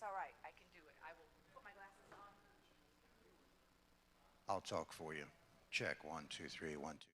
It's all right. I can do it. I will put my glasses on. I'll talk for you. Check, 1, 2, 3, 1, 2.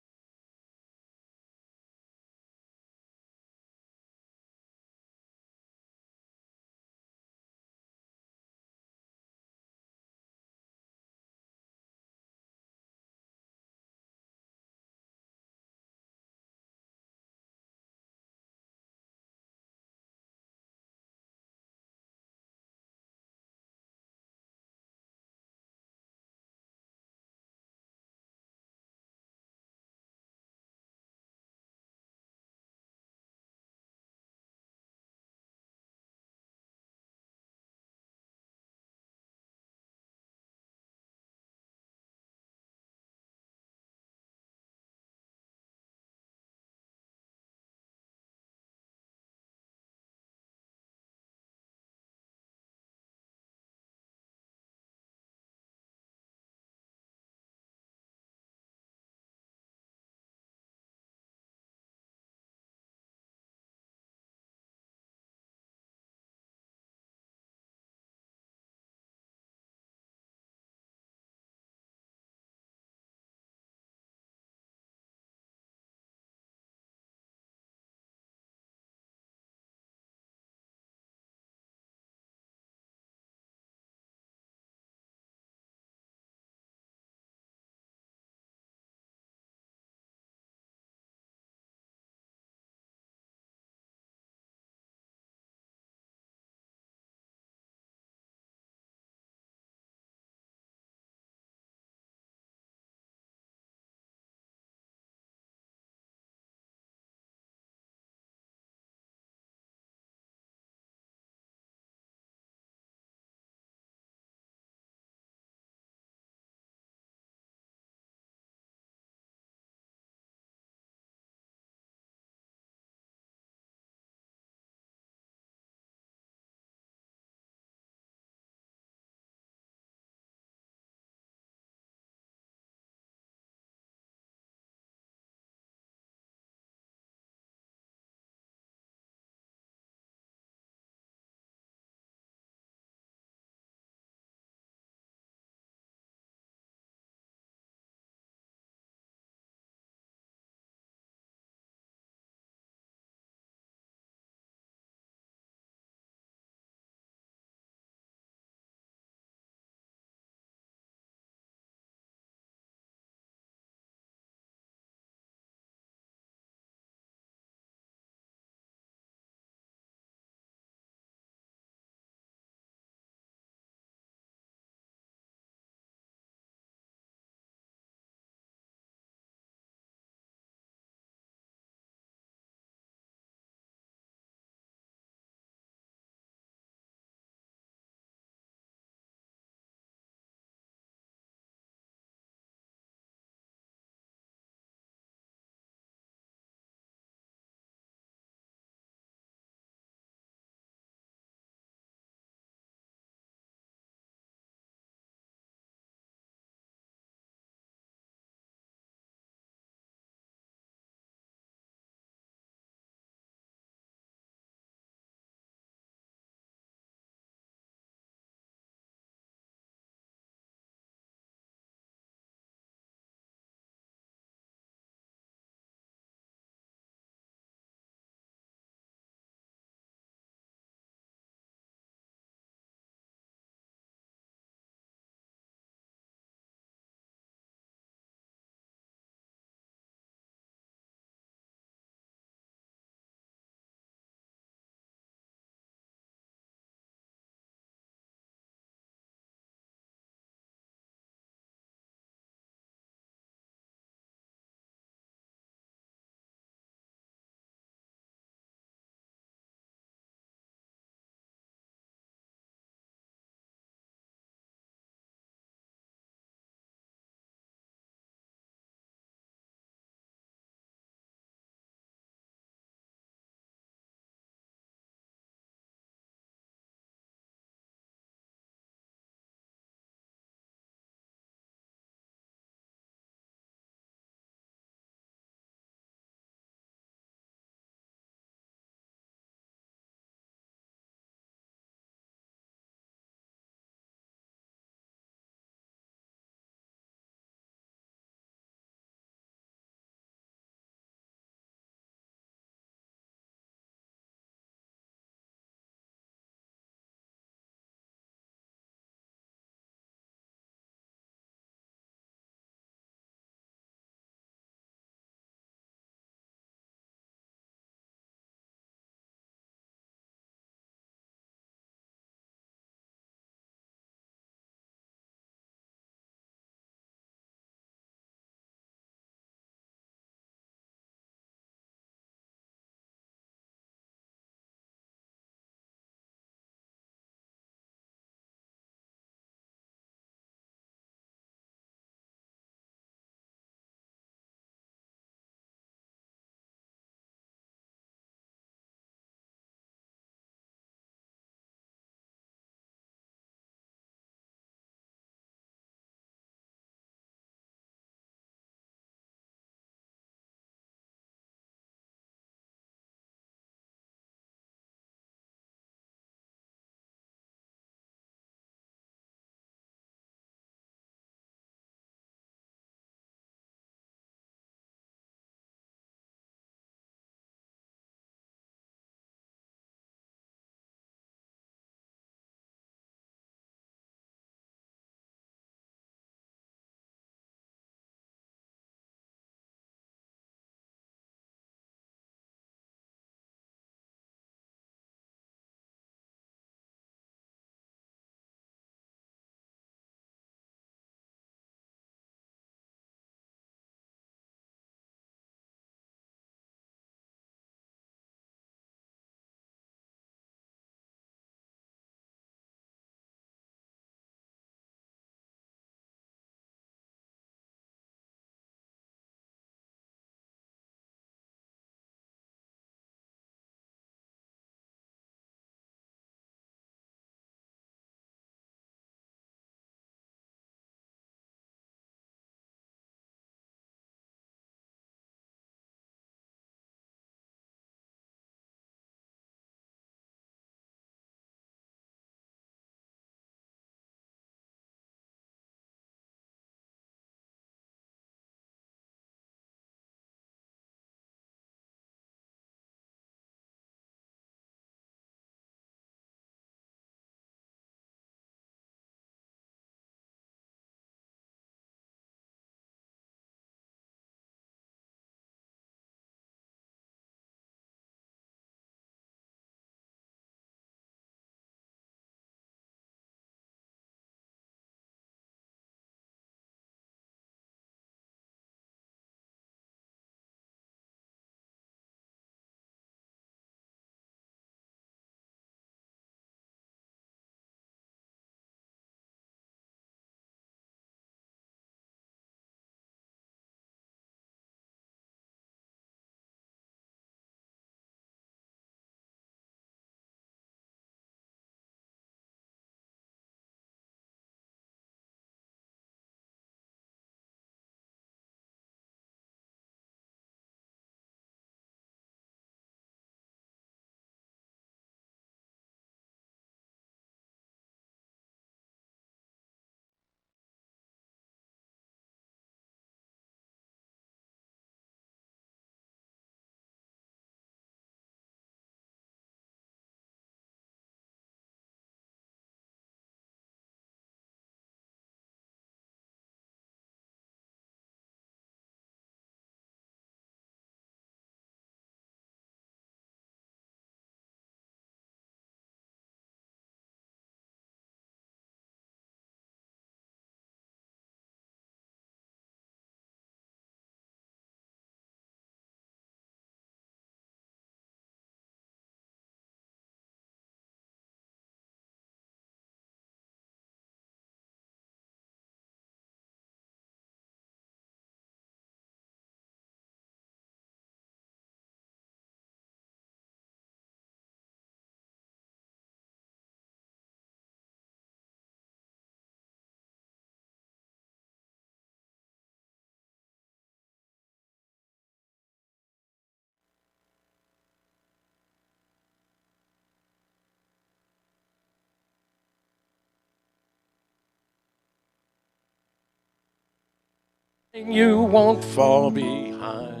You won't fall behind,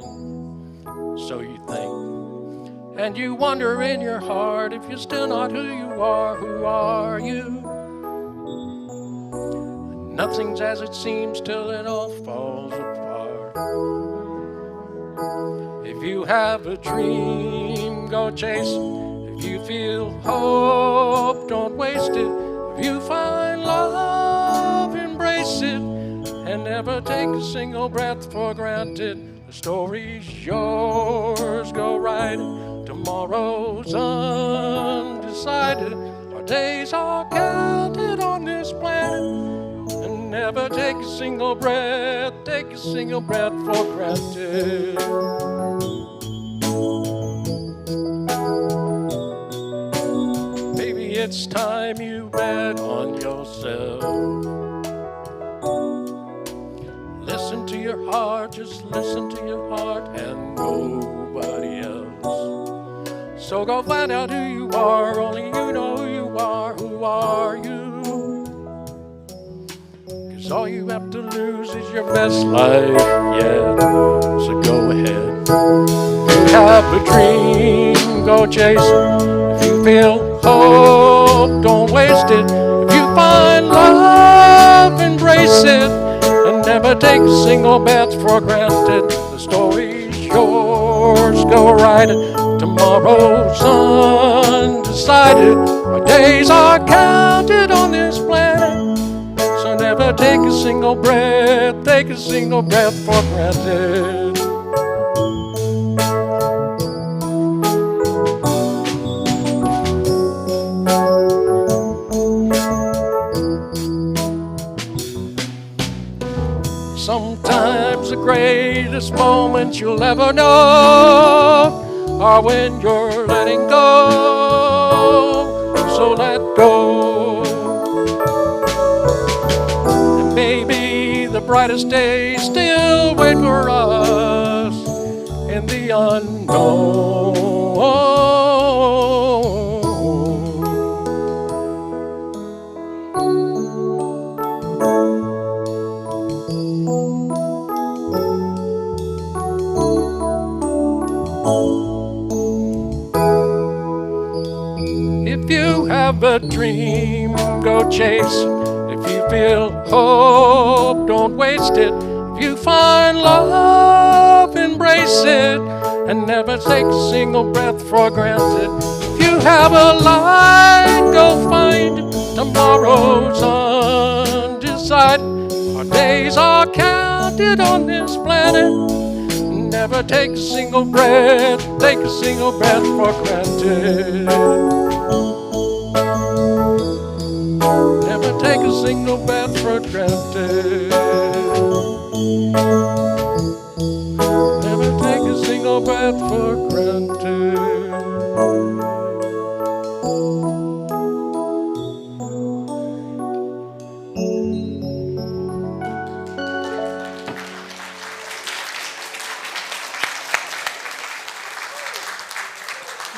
so you think. And you wonder in your heart if you're still not who you are. Who are you? Nothing's as it seems till it all falls apart. If you have a dream, go chase it. If you feel hope, don't waste it. If you find love, embrace it. And never take a single breath for granted. The story's yours, go write it. Tomorrow's undecided. Our days are counted on this planet. And never take a single breath for granted. Maybe it's time you bet on yourself. Listen to your heart, just listen to your heart and nobody else. So go find out who you are, only you know who you are. Who are you? 'Cause all you have to lose is your best life yet. So go ahead. If you have a dream, go chase it. If you feel hope, don't waste it. If you find love, embrace it. And never take a single breath for granted. The story's yours, go write it. Tomorrow's undecided. Our days are counted on this planet. So never take a single breath for granted. Sometimes the greatest moments you'll ever know are when you're letting go. So let go. And maybe the brightest days still wait for us in the unknown. If you have a dream, go chase it. If you feel hope, don't waste it. If you find love, embrace it. And never take a single breath for granted. If you have a light, go find it. Tomorrow's undecided. Our days are counted on this planet. Never take a single breath for granted. Never take a single breath for granted. Never take a single breath for granted.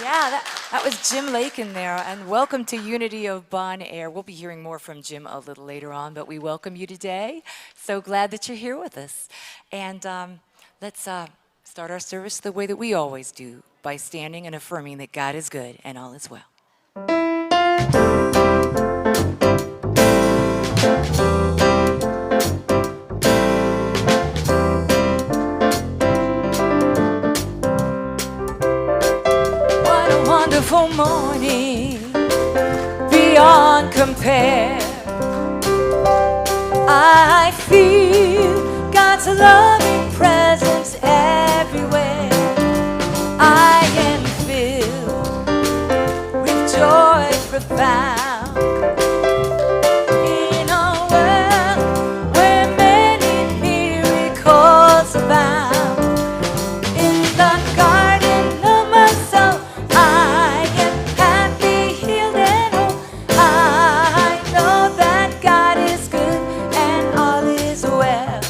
Yeah, that was Jim Lake in there, and welcome to Unity of Bon Air. We'll be hearing more from Jim a little later on, but we welcome you today. So glad that you're here with us. And let's start our service the way that we always do, by standing and affirming that God is good and all is well. Wonderful morning, beyond compare. I feel God's loving presence everywhere. I am filled with joy profound. In a world where many miracles abound. In the garden of my soul, I am happy, healed, and whole. I know that God is good and all is well.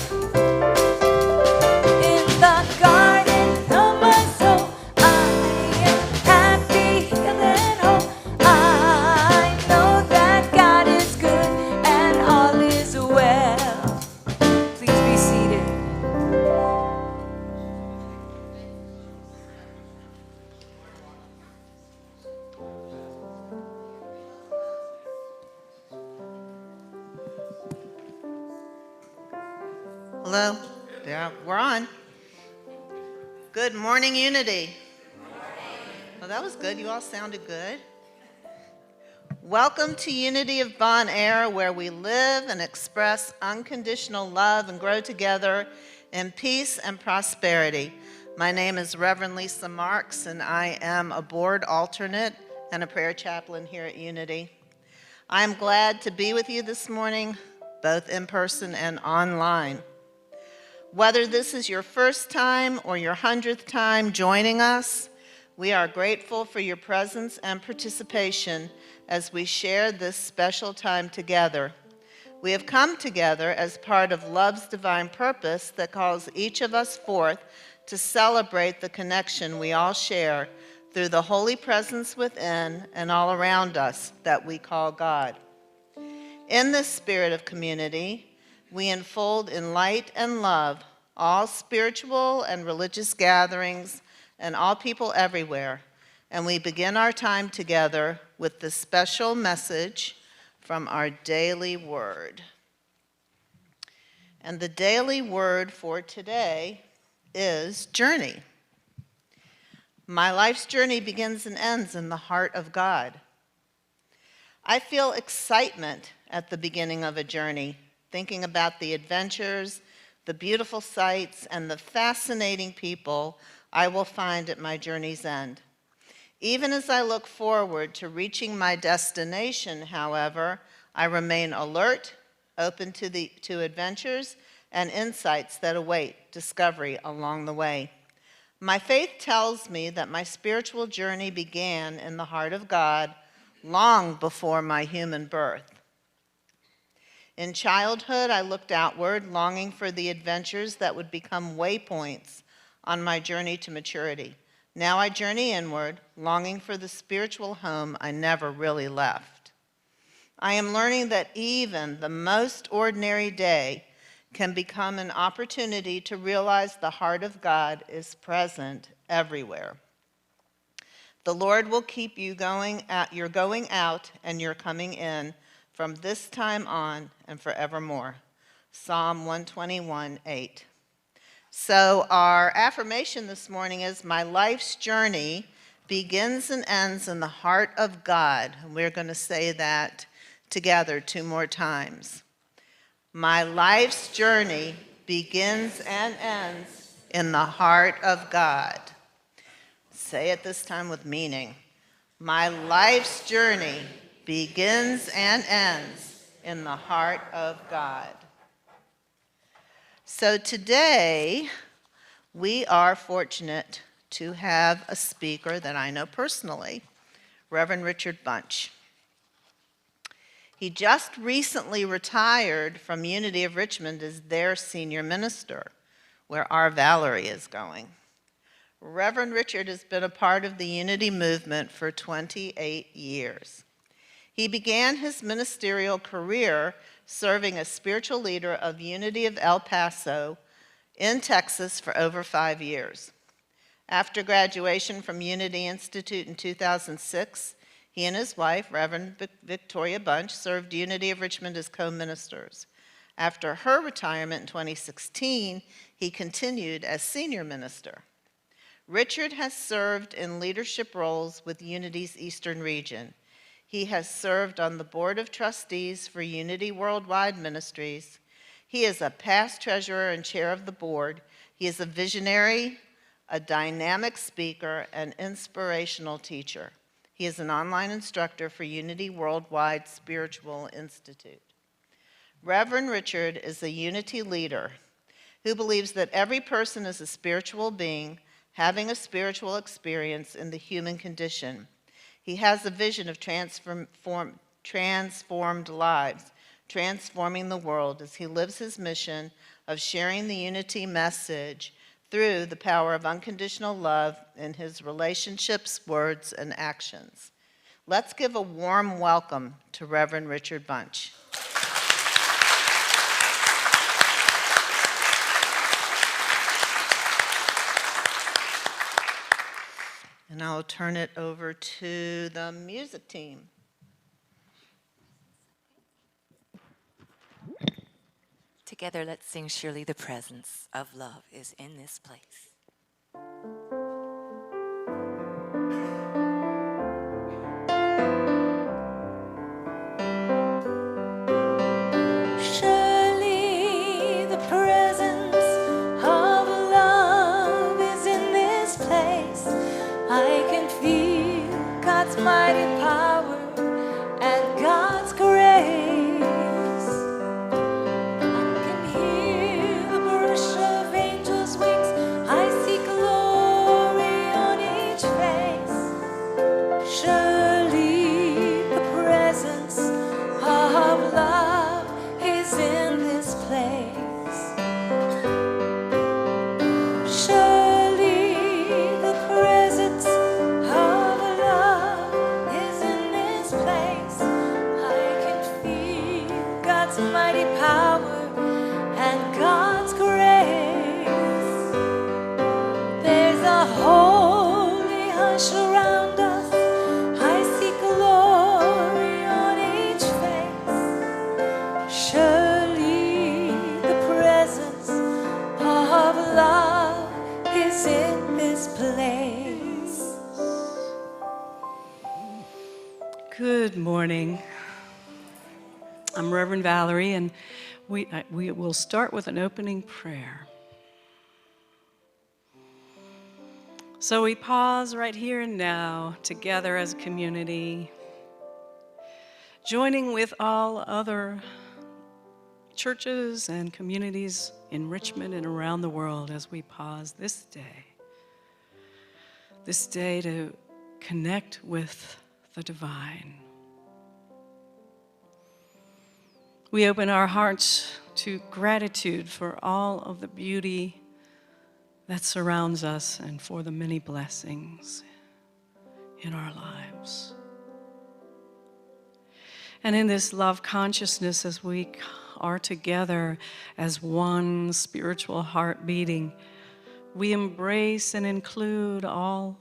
Hello? Yeah, we're on. Good morning, Unity. Well, that was good. You all sounded good. Welcome to Unity of Bon Air, where we live and express unconditional love and grow together in peace and prosperity. My name is Reverend Lisa Marks, and I am a board alternate and a prayer chaplain here at Unity. I'm glad to be with you this morning, both in person and online. Whether this is your first time or your 100th time joining us, we are grateful for your presence and participation as we share this special time together. We have come together as part of love's divine purpose that calls each of us forth to celebrate the connection we all share through the holy presence within and all around us that we call God. In this spirit of community, we unfold in light and love all spiritual and religious gatherings and all people everywhere, and we begin our time together with the special message from our daily word. And the daily word for today is journey. My life's journey begins and ends in the heart of God. I feel excitement at the beginning of a journey, thinking about the adventures, the beautiful sights, and the fascinating people I will find at my journey's end. Even as I look forward to reaching my destination, however, I remain alert, open to adventures and insights that await discovery along the way. My faith tells me that my spiritual journey began in the heart of God long before my human birth. In childhood, I looked outward, longing for the adventures that would become waypoints on my journey to maturity. Now I journey inward, longing for the spiritual home I never really left. I am learning that even the most ordinary day can become an opportunity to realize the heart of God is present everywhere. The Lord will keep you your going out and your coming in from this time on and forevermore. Psalm 121:8. So our affirmation this morning is, my life's journey begins and ends in the heart of God. And we're going to say that together 2 more times. My life's journey begins and ends in the heart of God. Say it this time with meaning. My life's journey begins and ends in the heart of God. So today, we are fortunate to have a speaker that I know personally, Reverend Richard Bunch. He just recently retired from Unity of Richmond as their senior minister, where our Valerie is going. Reverend Richard has been a part of the Unity movement for 28 years. He began his ministerial career serving as spiritual leader of Unity of El Paso in Texas for over 5 years. After graduation from Unity Institute in 2006, he and his wife, Reverend Victoria Bunch, served Unity of Richmond as co-ministers. After her retirement in 2016, he continued as senior minister. Richard has served in leadership roles with Unity's Eastern region. He has served on the Board of Trustees for Unity Worldwide Ministries. He is a past treasurer and chair of the board. He is a visionary, a dynamic speaker, and inspirational teacher. He is an online instructor for Unity Worldwide Spiritual Institute. Reverend Richard is a Unity leader who believes that every person is a spiritual being having a spiritual experience in the human condition. He has a vision of transformed lives, transforming the world as he lives his mission of sharing the unity message through the power of unconditional love in his relationships, words, and actions. Let's give a warm welcome to Reverend Richard Bunch. And I'll turn it over to the music team. To Together, let's sing Surely the Presence of Love is in this place. Surely the presence of love is in this place. I can feel God's mighty power and God's grace. I can hear the brush of angels' wings. I see glory on each face. Surely the presence of love is in this place. Surely the presence of love is in this place. I can feel God's mighty power and God's grace. There's a holy hush around us. I see glory on each face. Surely the presence of love is in this place. Good morning. I'm Reverend Valerie, and we will start with an opening prayer. So we pause right here and now, together as a community, joining with all other churches and communities in Richmond and around the world as we pause this day to connect with the divine. We open our hearts to gratitude for all of the beauty that surrounds us and for the many blessings in our lives. And in this love consciousness, as we are together as one spiritual heart beating, we embrace and include all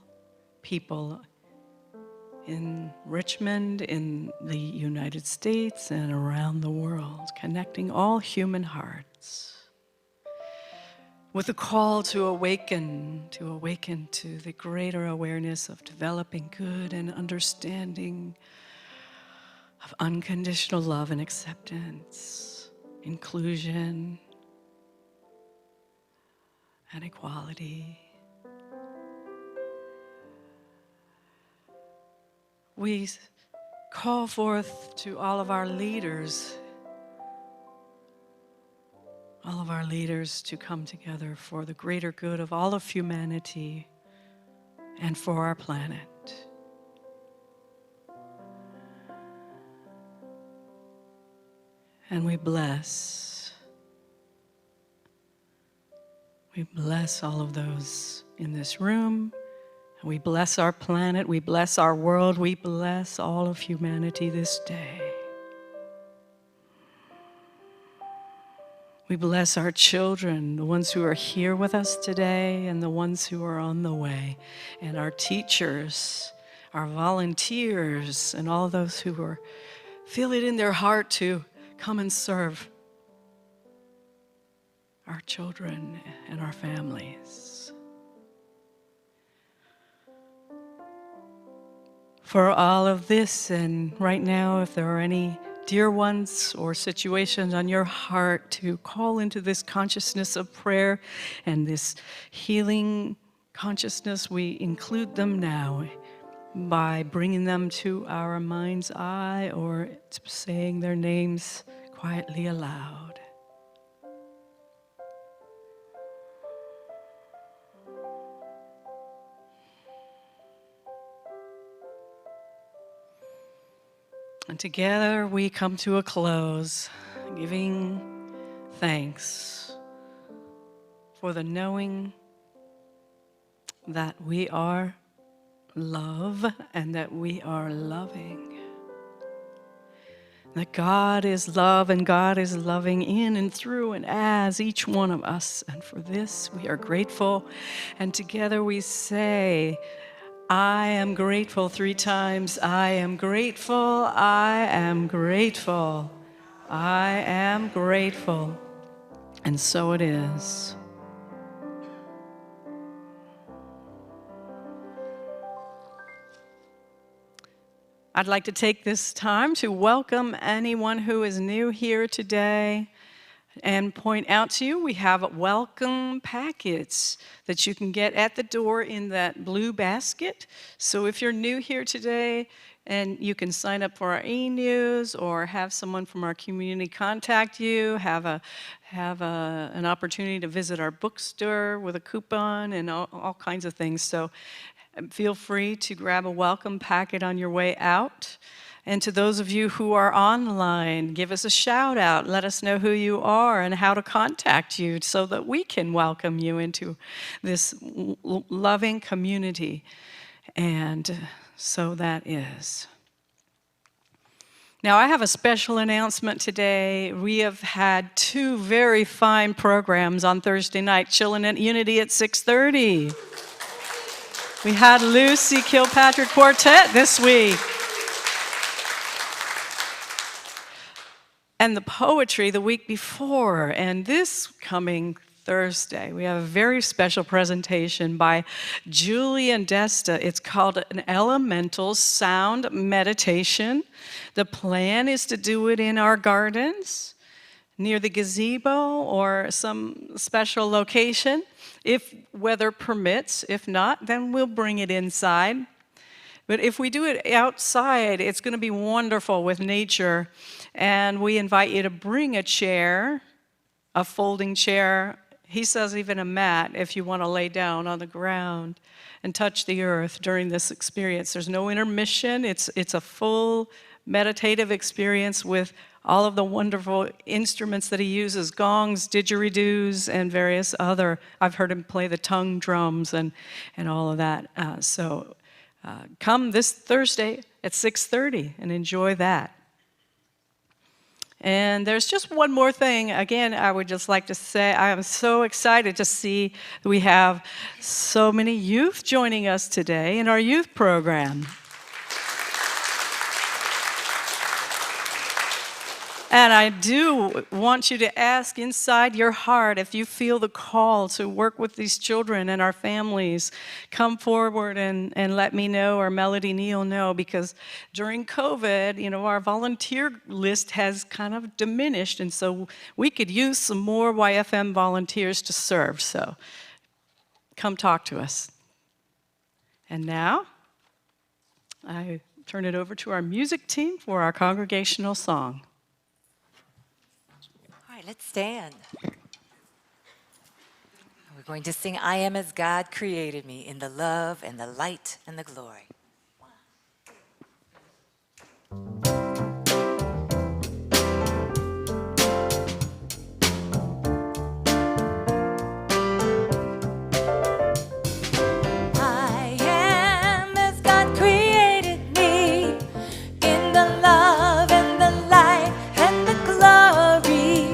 people in Richmond, in the United States, and around the world, connecting all human hearts with a call to awaken to the greater awareness of developing good and understanding of unconditional love and acceptance, inclusion, and equality. We call forth to all of our leaders to come together for the greater good of all of humanity and for our planet. And we bless all of those in this room. We bless our planet, we bless our world, we bless all of humanity this day. We bless our children, the ones who are here with us today and the ones who are on the way, and our teachers, our volunteers, and all those who feel it in their heart to come and serve our children and our families. For all of this, and right now, if there are any dear ones or situations on your heart to call into this consciousness of prayer and this healing consciousness, we include them now by bringing them to our mind's eye or saying their names quietly aloud. And together we come to a close, giving thanks for the knowing that we are love and that we are loving. That God is love and God is loving in and through and as each one of us. And for this we are grateful. And together we say, I am grateful 3 times. I am grateful. I am grateful. I am grateful. And so it is. I'd like to take this time to welcome anyone who is new here today and point out to you we have welcome packets that you can get at the door in that blue basket. So if you're new here today, and you can sign up for our e-news or have someone from our community contact you, have an opportunity to visit our bookstore with a coupon and all kinds of things. So feel free to grab a welcome packet on your way out. And to those of you who are online, give us a shout out. Let us know who you are and how to contact you so that we can welcome you into this loving community. And so that is. Now, I have a special announcement today. We have had 2 very fine programs on Thursday night, Chillin' at Unity at 6:30. We had Lucy Kilpatrick Quartet this week. And the poetry the week before. And this coming Thursday, we have a very special presentation by Julie Desta. It's called an Elemental Sound Meditation. The plan is to do it in our gardens, near the gazebo or some special location, if weather permits. If not, then we'll bring it inside. But if we do it outside, it's going to be wonderful with nature. And we invite you to bring a chair, a folding chair. He says even a mat if you want to lay down on the ground and touch the earth during this experience. There's no intermission. It's a full meditative experience with all of the wonderful instruments that he uses, gongs, didgeridoos, and various other. I've heard him play the tongue drums and all of that. Come this Thursday at 6:30 and enjoy that. And there's just one more thing. Again, I would just like to say I am so excited to see we have so many youth joining us today in our youth program. And I do want you to ask inside your heart if you feel the call to work with these children and our families. Come forward and let me know or Melody Neal know, because during COVID, our volunteer list has kind of diminished, and so we could use some more YFM volunteers to serve. So come talk to us. And now I turn it over to our music team for our congregational song. Let's stand. We're going to sing I Am As God Created Me, in the love and the light and the glory. I am as God created me, in the love and the light and the glory.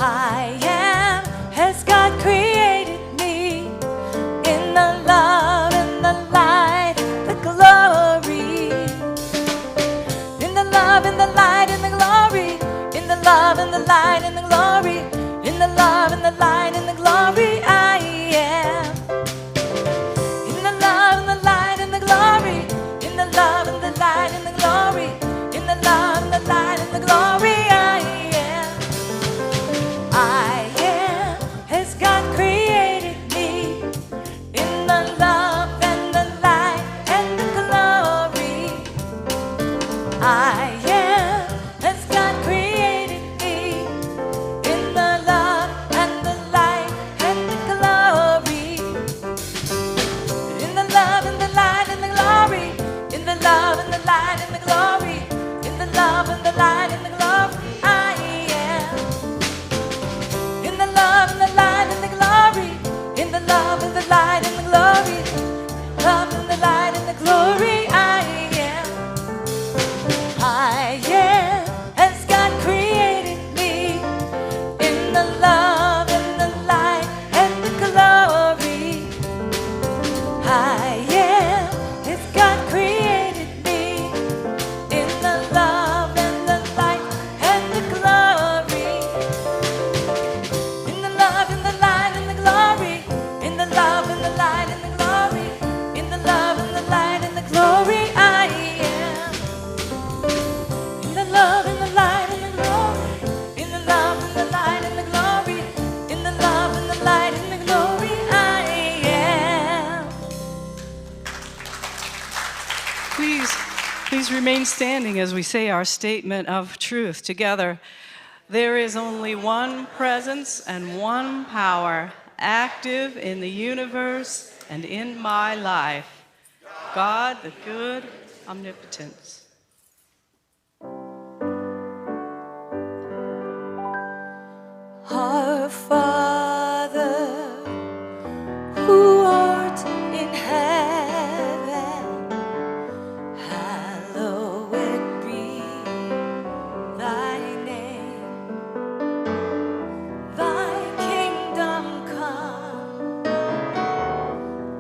I am as God created me, in the love and the light Please remain standing as we say our statement of truth together. There is only one presence and one power active in the universe and in my life. God, the good omnipotence. Our Father, who art in heaven, hallowed be thy name. Thy kingdom come,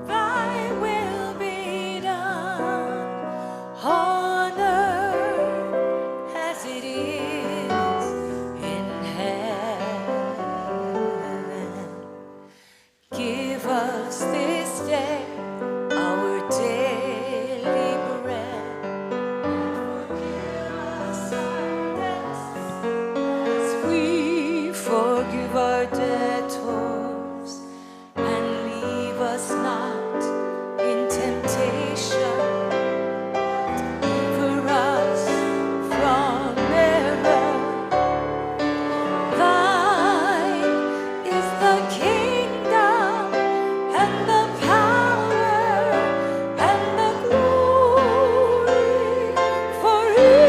thy will be done on earth as it is in heaven. Give us this day our daily bread. Forgive us our debts as we forgive our debtors. And leave us not in temptation, but deliver us from error. Thine is the kingdom and the power and the glory forever.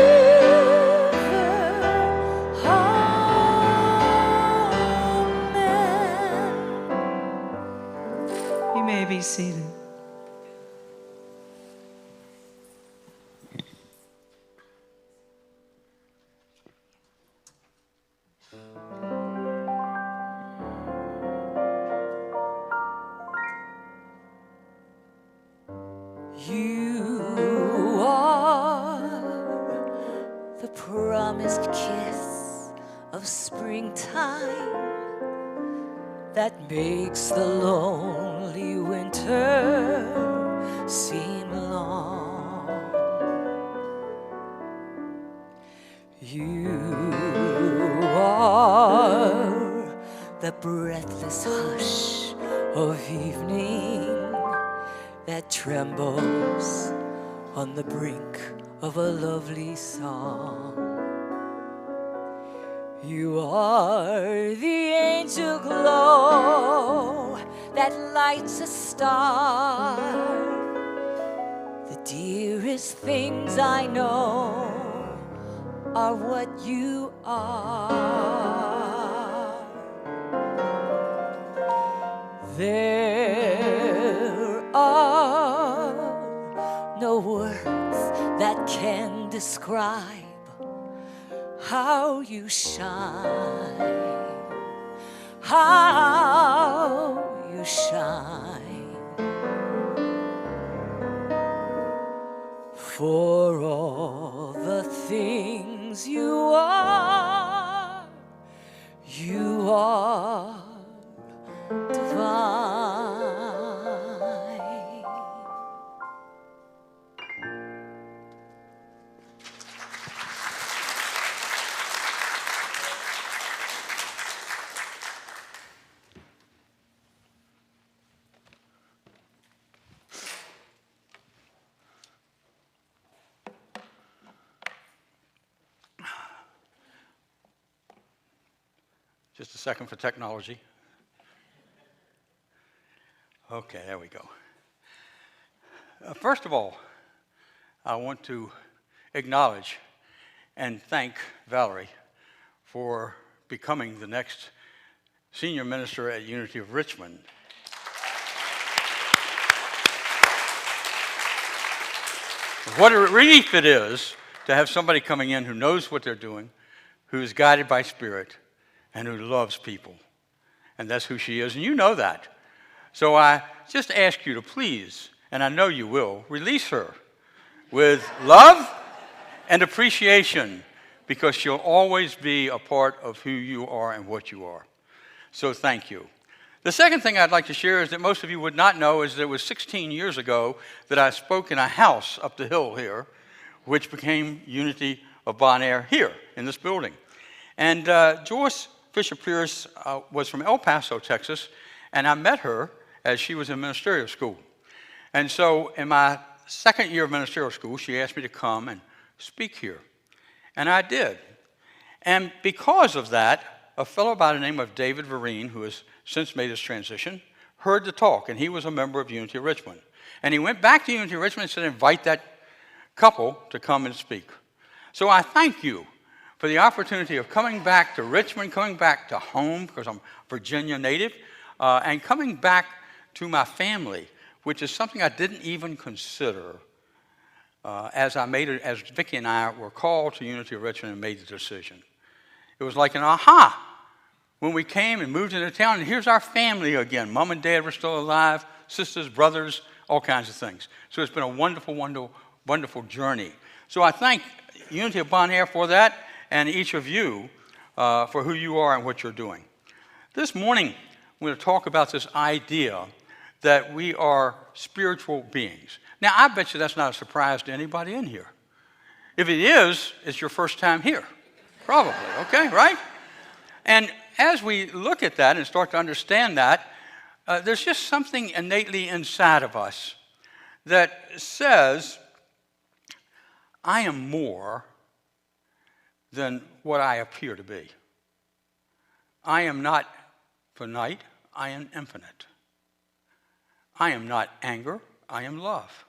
Amen. You may be seated. You are the promised kiss of springtime that makes the lonely winter seem long. You are the breathless hush of evening that trembles on the brink of a lovely song. You are the angel glow that lights a star. The dearest things I know are what you are. There are no words that can describe how you shine, how you shine. For all the things you are divine. Just a second for technology. Okay, there we go. First of all, I want to acknowledge and thank Valerie for becoming the next senior minister at Unity of Richmond. What a relief it is to have somebody coming in who knows what they're doing, who is guided by Spirit, and who loves people. And that's who she is, and you know that. So I just ask you to please, and I know you will, release her with love and appreciation, because she'll always be a part of who you are and what you are. So thank you. The second thing I'd like to share is that most of you would not know is that it was 16 years ago that I spoke in a house up the hill here, which became Unity of Bon Air here in this building. And Joyce Fisher-Pierce was from El Paso, Texas, and I met her as she was in ministerial school. And so in my second year of ministerial school, she asked me to come and speak here. And I did. And because of that, a fellow by the name of David Vereen, who has since made his transition, heard the talk, and he was a member of Unity of Richmond. And he went back to Unity of Richmond and said, invite that couple to come and speak. So I thank you for the opportunity of coming back to Richmond, coming back to home, because I'm Virginia native, and coming back to my family, which is something I didn't even consider as Vicki and I were called to Unity of Richmond and made the decision. It was like an aha when we came and moved into town, and here's our family again. Mom and Dad were still alive, sisters, brothers, all kinds of things. So it's been a wonderful, wonderful, wonderful journey. So I thank Unity of Bon Air for that, and each of you for who you are and what you're doing. This morning, we're going to talk about this idea that we are spiritual beings. Now, I bet you that's not a surprise to anybody in here. If it is, it's your first time here. Probably, okay, right? And as we look at that and start to understand that, there's just something innately inside of us that says, I am more than what I appear to be. I am not finite, I am infinite. I am not anger, I am love.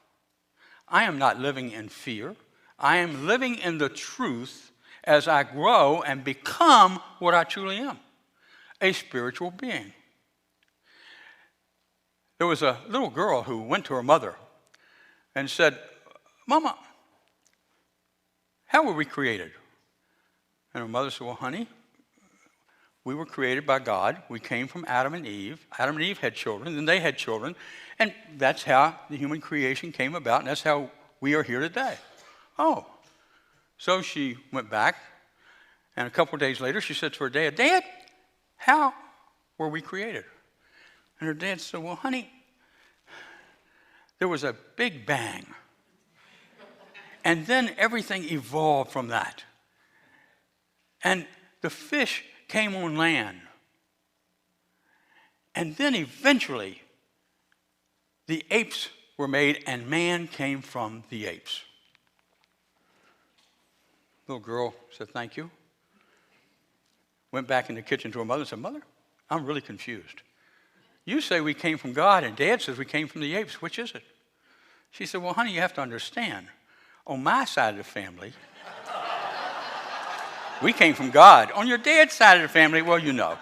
I am not living in fear. I am living in the truth as I grow and become what I truly am, a spiritual being. There was a little girl who went to her mother and said, Mama, how were we created? And her mother said, well, honey, we were created by God. We came from Adam and Eve. Adam and Eve had children, and they had children. And that's how the human creation came about, and that's how we are here today. Oh. So she went back, and a couple of days later, she said to her dad, Dad, how were we created? And her dad said, well, honey, there was a big bang. And then everything evolved from that. And the fish came on land. And then eventually, the apes were made, and man came from the apes. Little girl said, thank you. Went back in the kitchen to her mother and said, Mother, I'm really confused. You say we came from God, and Dad says we came from the apes. Which is it? She said, well, honey, you have to understand. On my side of the family, we came from God. On your dad's side of the family, well, you know.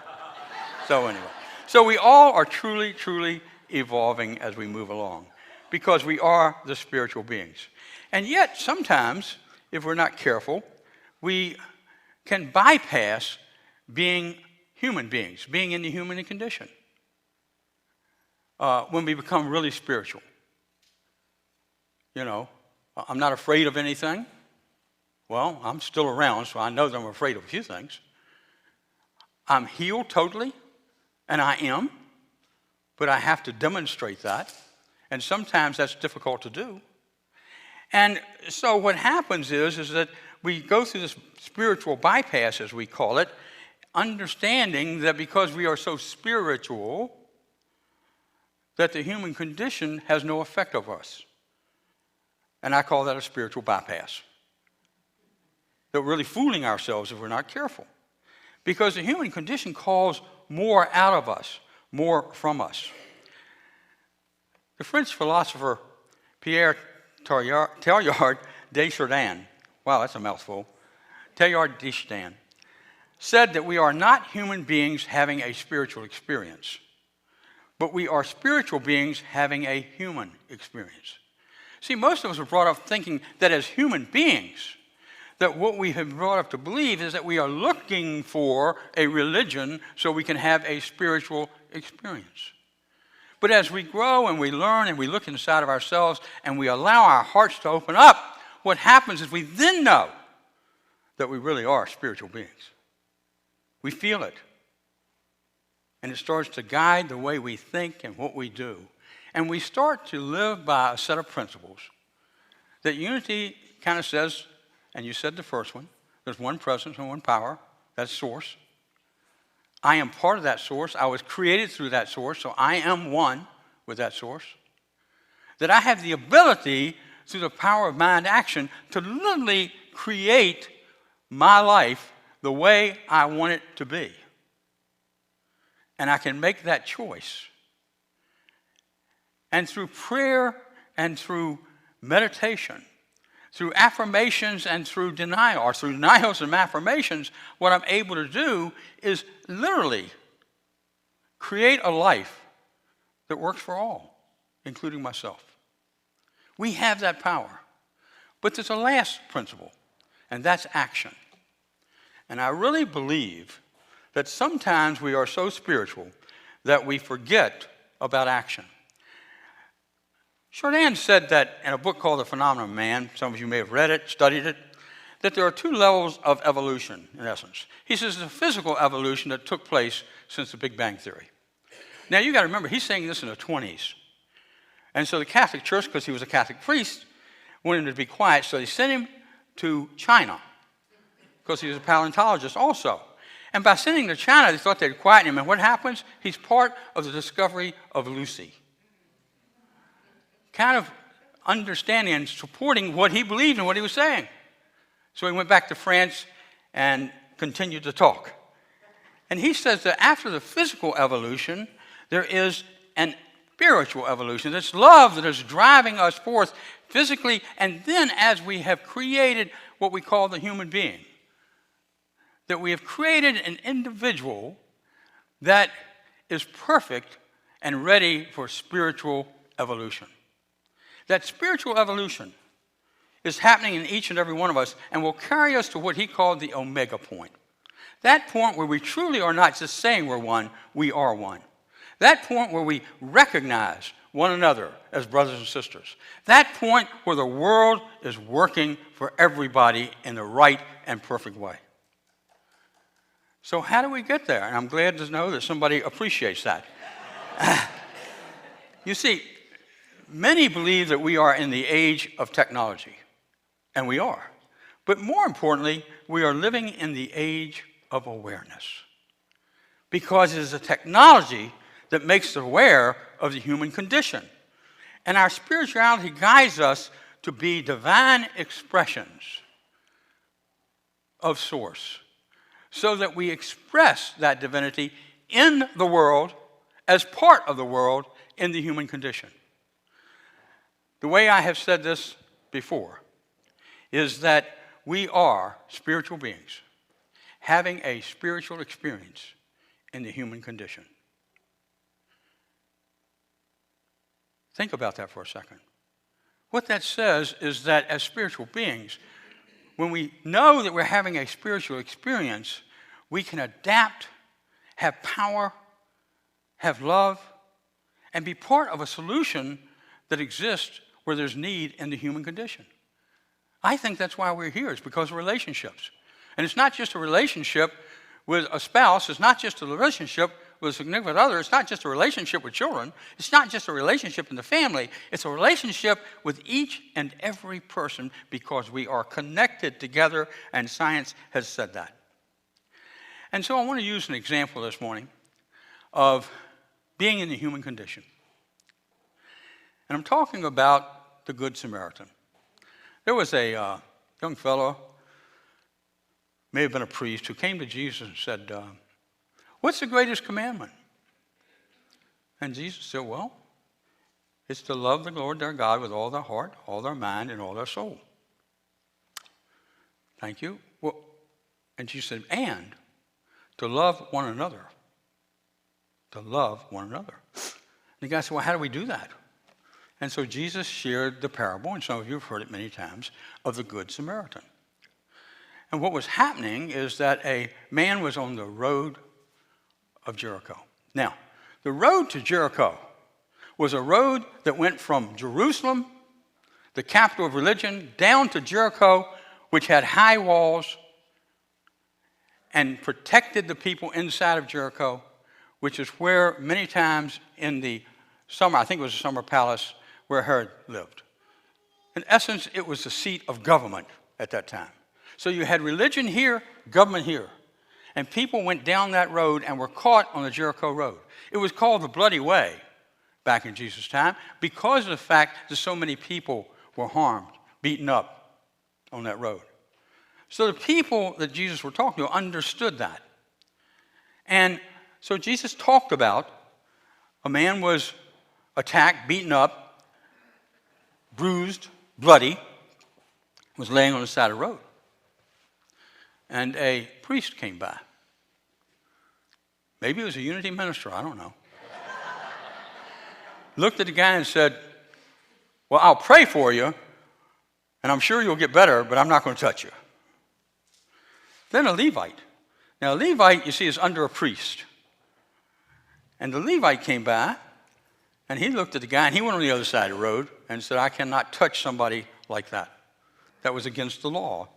So anyway. So we all are truly, truly evolving as we move along because we are the spiritual beings. And yet, sometimes, if we're not careful, we can bypass being human beings, being in the human condition, when we become really spiritual. You know, I'm not afraid of anything. Well, I'm still around, so I know that I'm afraid of a few things. I'm healed totally, and I am, but I have to demonstrate that, and sometimes that's difficult to do. And so what happens is that we go through this spiritual bypass, as we call it, understanding that because we are so spiritual, that the human condition has no effect over us. And I call that a spiritual bypass. That we're really fooling ourselves if we're not careful. Because the human condition calls more out of us, more from us. The French philosopher Pierre Teilhard de Chardin, wow, that's a mouthful, Teilhard de Chardin, said that we are not human beings having a spiritual experience, but we are spiritual beings having a human experience. See, most of us are brought up thinking that as human beings, that what we have been brought up to believe is that we are looking for a religion so we can have a spiritual experience. But as we grow and we learn and we look inside of ourselves and we allow our hearts to open up, what happens is we then know that we really are spiritual beings. We feel it. And it starts to guide the way we think and what we do. And we start to live by a set of principles that Unity kind of says, and you said the first one, there's one presence and one power, that's source. I am part of that source. I was created through that source, so I am one with that source. that I have the ability, through the power of mind action, to literally create my life the way I want it to be. And I can make that choice. And through prayer and through meditation, through affirmations and through denial, or through denials and affirmations, what I'm able to do is literally create a life that works for all, including myself. We have that power. But there's a last principle, and that's action. And I really believe that sometimes we are so spiritual that we forget about action. Chardin said that in a book called The Phenomenon of Man, some of you may have read it, studied it, that there are two levels of evolution, in essence. He says the physical evolution that took place since the Big Bang Theory. Now, you got to remember, he's saying this in the 20s. And so the Catholic Church, because he was a Catholic priest, wanted him to be quiet, so they sent him to China, because he was a paleontologist also. And by sending him to China, they thought they'd quieten him. And what happens? He's part of the discovery of Lucy. Kind of understanding and supporting what he believed and what he was saying. So he went back to France and continued to talk. And he says that after the physical evolution, there is an spiritual evolution. It's love that is driving us forth physically, and then as we have created what we call the human being, that we have created an individual that is perfect and ready for spiritual evolution. That spiritual evolution is happening in each and every one of us and will carry us to what he called the omega point. That point where we truly are not just saying we're one, we are one. That point where we recognize one another as brothers and sisters. That point where the world is working for everybody in the right and perfect way. So how do we get there? And I'm glad to know that somebody appreciates that. You see, many believe that we are in the age of technology, and we are. But more importantly, we are living in the age of awareness, because it is a technology that makes us aware of the human condition. And our spirituality guides us to be divine expressions of Source, so that we express that divinity in the world, as part of the world, in the human condition. The way I have said this before is that we are spiritual beings having a spiritual experience in the human condition. Think about that for a second. What that says is that as spiritual beings, when we know that we're having a spiritual experience, we can adapt, have power, have love, and be part of a solution that exists where there's need in the human condition. I think that's why we're here. It's because of relationships. And it's not just a relationship with a spouse. It's not just a relationship with a significant other. It's not just a relationship with children. It's not just a relationship in the family. It's a relationship with each and every person, because we are connected together, and science has said that. And so I want to use an example this morning of being in the human condition. And I'm talking about the Good Samaritan. There was a young fellow, may have been a priest, who came to Jesus and said, what's the greatest commandment? And Jesus said, well, it's to love the Lord their God with all their heart, all their mind, and all their soul. Thank you. Well, and Jesus said, and to love one another. To love one another. And the guy said, well, how do we do that? And so Jesus shared the parable, and some of you have heard it many times, of the Good Samaritan. And what was happening is that a man was on the road of Jericho. Now, the road to Jericho was a road that went from Jerusalem, the capital of religion, down to Jericho, which had high walls and protected the people inside of Jericho, which is where many times in the summer, I think it was the summer palace, where Herod lived. In essence, it was the seat of government at that time. So you had religion here, government here. And people went down that road and were caught on the Jericho road. It was called the Bloody Way back in Jesus' time because of the fact that so many people were harmed, beaten up on that road. So the people that Jesus were talking to understood that. And so Jesus talked about a man was attacked, beaten up, bruised, bloody, was laying on the side of the road. And a priest came by. Maybe it was a Unity minister, I don't know. Looked at the guy and said, well, I'll pray for you, and I'm sure you'll get better, but I'm not going to touch you. Then a Levite. Now, a Levite, you see, is under a priest. And the Levite came by, and he looked at the guy, and he went on the other side of the road and said, I cannot touch somebody like that. That was against the law,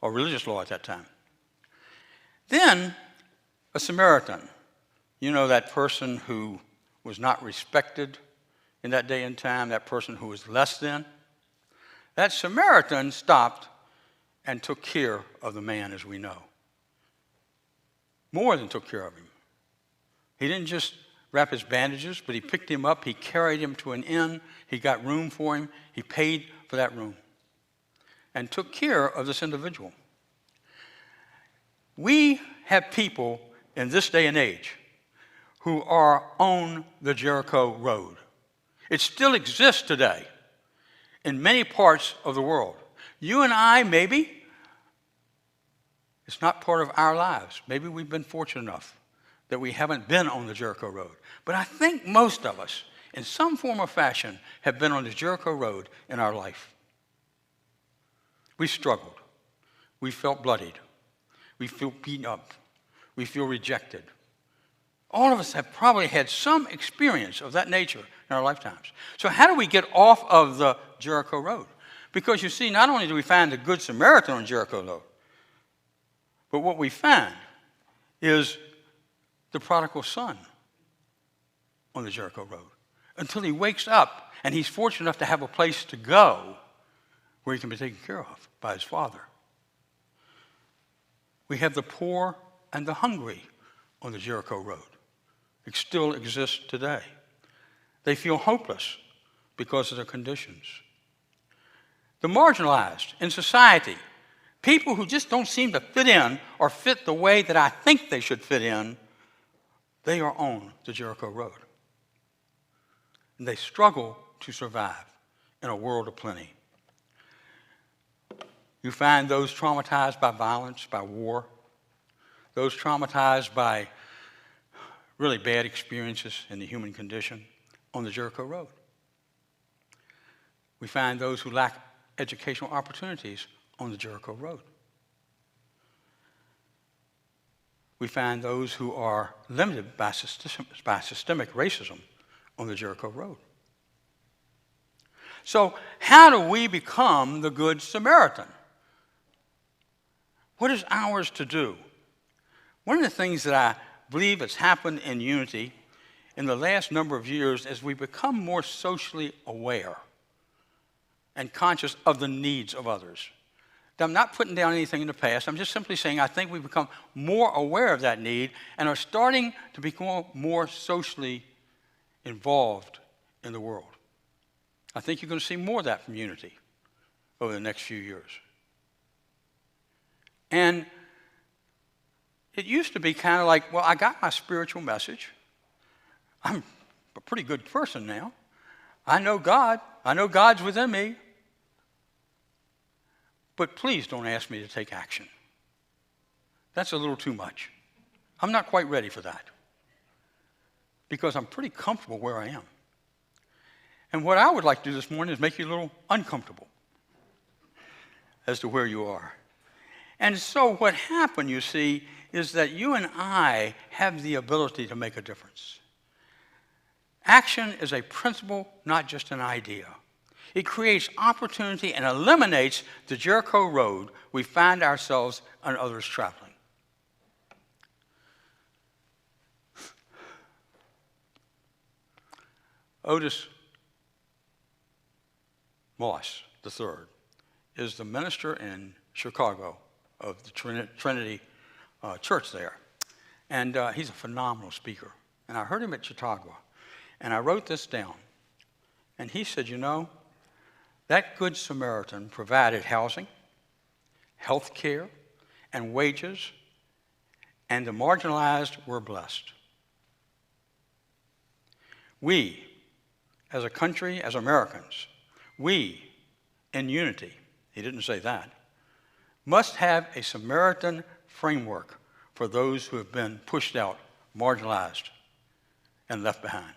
or religious law at that time. Then, a Samaritan. You know, that person who was not respected in that day and time, that person who was less than. That Samaritan stopped and took care of the man, as we know. More than took care of him. He didn't just wrap his bandages, but he picked him up, he carried him to an inn, he got room for him, he paid for that room, and took care of this individual. We have people in this day and age who are on the Jericho Road. It still exists today in many parts of the world. You and I, maybe, it's not part of our lives. Maybe we've been fortunate enough that we haven't been on the Jericho Road. But I think most of us, in some form or fashion, have been on the Jericho Road in our life. We struggled. We felt bloodied. We feel beaten up. We feel rejected. All of us have probably had some experience of that nature in our lifetimes. So how do we get off of the Jericho Road? Because you see, not only do we find the Good Samaritan on Jericho Road, but what we find is the prodigal son on the Jericho Road until he wakes up and he's fortunate enough to have a place to go where he can be taken care of by his father. We have the poor and the hungry on the Jericho Road. It still exists today. They feel hopeless because of their conditions. The marginalized in society, people who just don't seem to fit in or fit the way that I think they should fit in, they are on the Jericho Road. And they struggle to survive in a world of plenty. You find those traumatized by violence, by war, those traumatized by really bad experiences in the human condition on the Jericho Road. We find those who lack educational opportunities on the Jericho Road. We find those who are limited by systemic racism on the Jericho Road. So how do we become the Good Samaritan? What is ours to do? One of the things that I believe has happened in Unity in the last number of years is we become more socially aware and conscious of the needs of others. Now, I'm not putting down anything in the past. I'm just simply saying I think we've become more aware of that need and are starting to become more socially involved in the world. I think you're going to see more of that from Unity over the next few years. And it used to be kind of like, well, I got my spiritual message. I'm a pretty good person now. I know God. I know God's within me. But please don't ask me to take action. That's a little too much. I'm not quite ready for that because I'm pretty comfortable where I am. And what I would like to do this morning is make you a little uncomfortable as to where you are. And so what happened, you see, is that you and I have the ability to make a difference. Action is a principle, not just an idea. It creates opportunity and eliminates the Jericho Road we find ourselves and others traveling. Otis Moss III is the minister in Chicago of the Trinity Church there. And he's a phenomenal speaker. And I heard him at Chautauqua. And I wrote this down. And he said, you know, that Good Samaritan provided housing, health care, and wages, and the marginalized were blessed. We, as a country, as Americans, we, in unity, he didn't say that, must have a Samaritan framework for those who have been pushed out, marginalized, and left behind.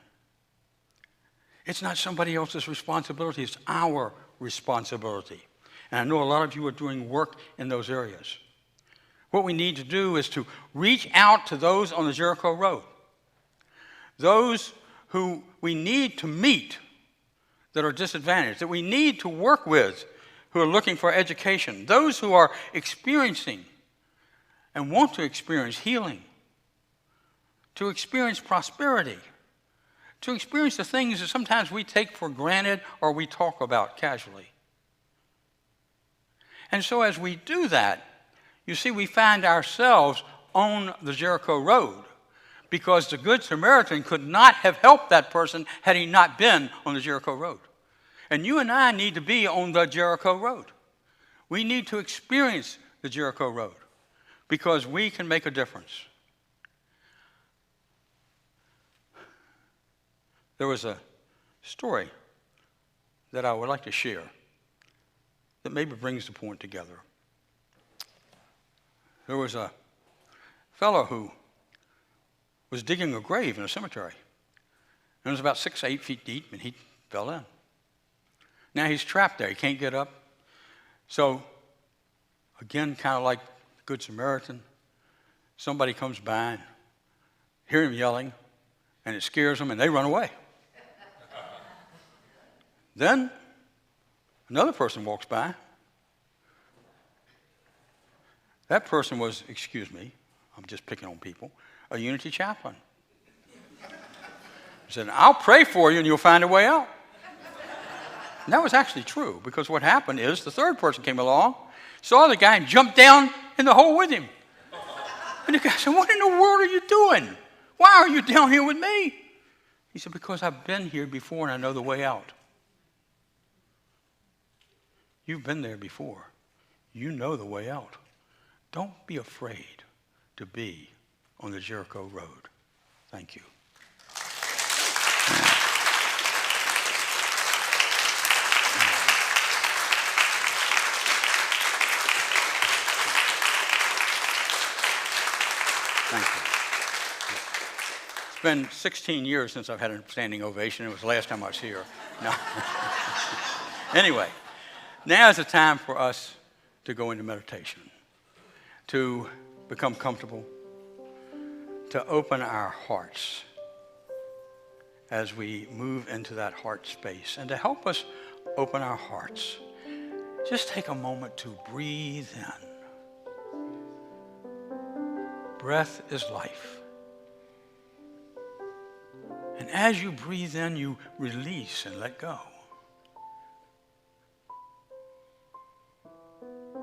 It's not somebody else's responsibility, it's our responsibility. And I know a lot of you are doing work in those areas. What we need to do is to reach out to those on the Jericho Road, those who we need to meet that are disadvantaged, that we need to work with who are looking for education, those who are experiencing and want to experience healing, to experience prosperity, to experience the things that sometimes we take for granted or we talk about casually. And so as we do that, you see, we find ourselves on the Jericho Road because the Good Samaritan could not have helped that person had he not been on the Jericho Road. And you and I need to be on the Jericho Road. We need to experience the Jericho Road because we can make a difference. There was a story that I would like to share that maybe brings the point together. There was a fellow who was digging a grave in a cemetery. And it was about 6 to 8 feet deep, and he fell in. Now he's trapped there. He can't get up. So, again, kind of like Good Samaritan, somebody comes by and hear him yelling, and it scares them, and they run away. Then another person walks by. That person was, excuse me, I'm just picking on people, a Unity chaplain. He said, I'll pray for you and you'll find a way out. And that was actually true, because what happened is the third person came along, saw the guy and jumped down in the hole with him. And the guy said, what in the world are you doing? Why are you down here with me? He said, because I've been here before and I know the way out. You've been there before. You know the way out. Don't be afraid to be on the Jericho Road. Thank you. Thank you. It's been 16 years since I've had a standing ovation. It was the last time I was here. No. Anyway, now is the time for us to go into meditation, to become comfortable, to open our hearts as we move into that heart space. And to help us open our hearts, just take a moment to breathe in. Breath is life. And as you breathe in, you release and let go.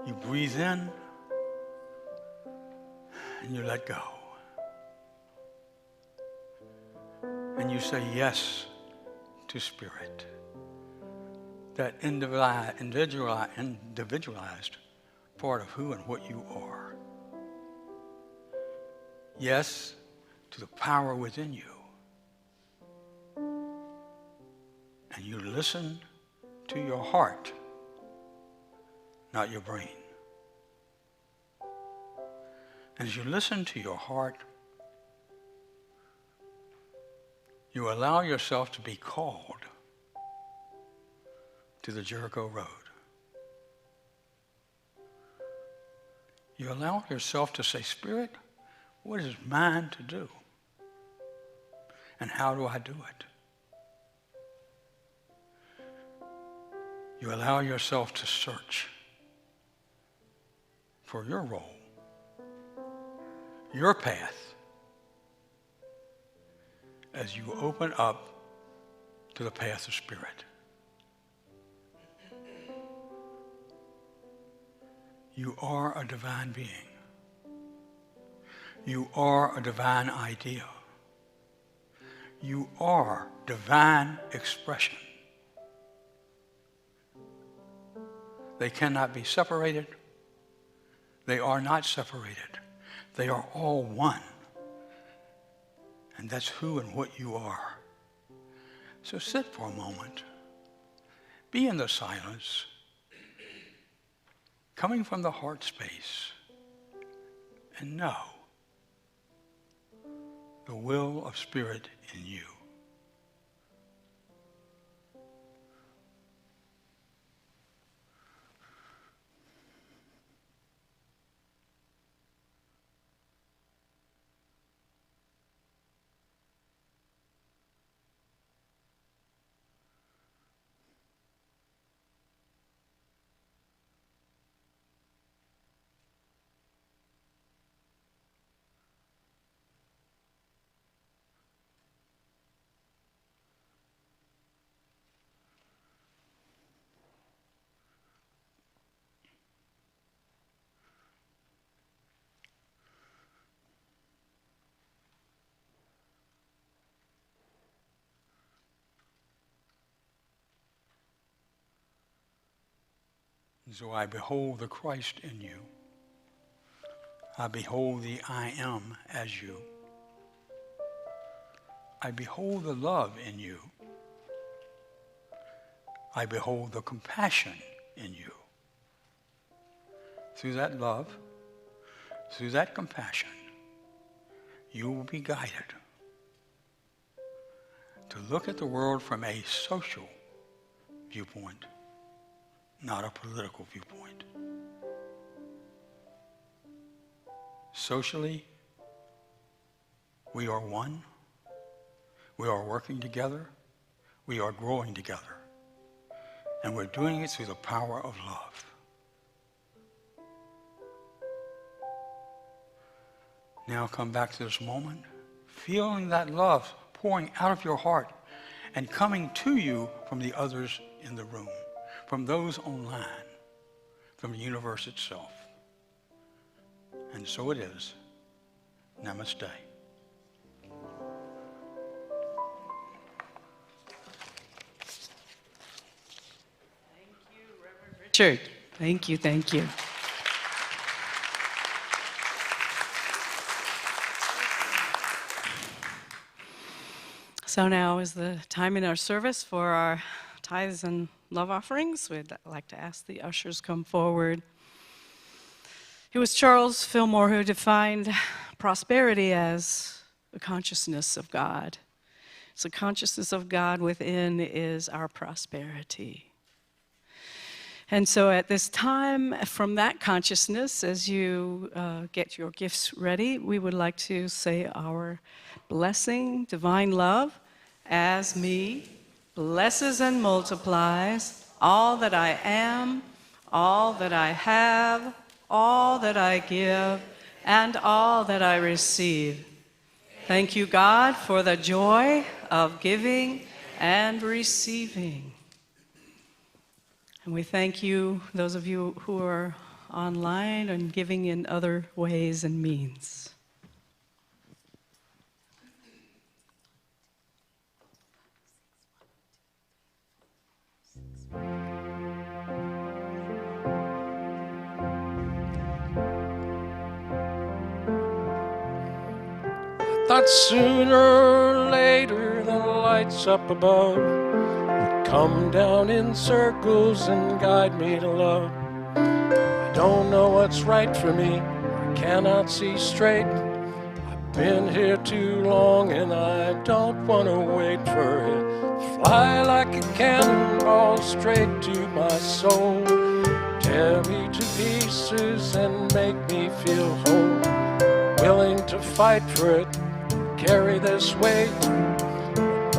You breathe in and you let go. And you say yes to Spirit. That individualized part of who and what you are. Yes to the power within you. And you listen to your heart, not your brain. And as you listen to your heart, you allow yourself to be called to the Jericho Road. You allow yourself to say, Spirit, what is mine to do? And how do I do it? You allow yourself to search for your role, your path, as you open up to the path of Spirit. You are a divine being. You are a divine idea. You are divine expression. They cannot be separated. They are not separated. They are all one. And that's who and what you are. So sit for a moment. Be in the silence, coming from the heart space, and know the will of Spirit in you. And so I behold the Christ in you. I behold the I am as you. I behold the love in you. I behold the compassion in you. Through that love, through that compassion, you will be guided to look at the world from a social viewpoint, not a political viewpoint. Socially, we are one. We are working together. We are growing together. And we're doing it through the power of love. Now come back to this moment, feeling that love pouring out of your heart and coming to you from the others in the room, from those online, from the universe itself. And so it is. Namaste. Thank you, Reverend Richard. Thank you, thank you. So now is the time in our service for our tithes and love offerings. We'd like to ask the ushers come forward. It was Charles Fillmore who defined prosperity as the consciousness of God. So consciousness of God within is our prosperity. And so at this time, from that consciousness, as you get your gifts ready, we would like to say our blessing, divine love, as me blesses and multiplies all that I am, all that I have, all that I give, and all that I receive. Thank you, God, for the joy of giving and receiving. And we thank you, those of you who are online and giving in other ways and means. Thought sooner or later the lights up above would come down in circles and guide me to love. I don't know what's right for me, I cannot see straight. I've been here too long and I don't want to wait for it. Fly like a cannonball straight to my soul. Tear me to pieces and make me feel whole. Willing to fight for it, carry this weight.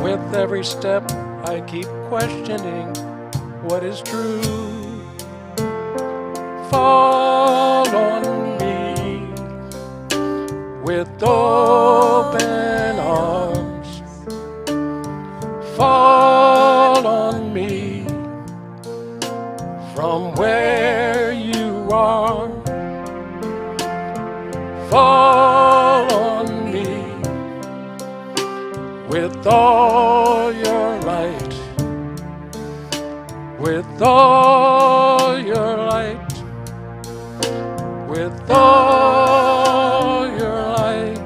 With every step I keep questioning what is true. Fall on me with open arms. Fall on me from where you are. Fall on me with all your light, with all your light, with all your light.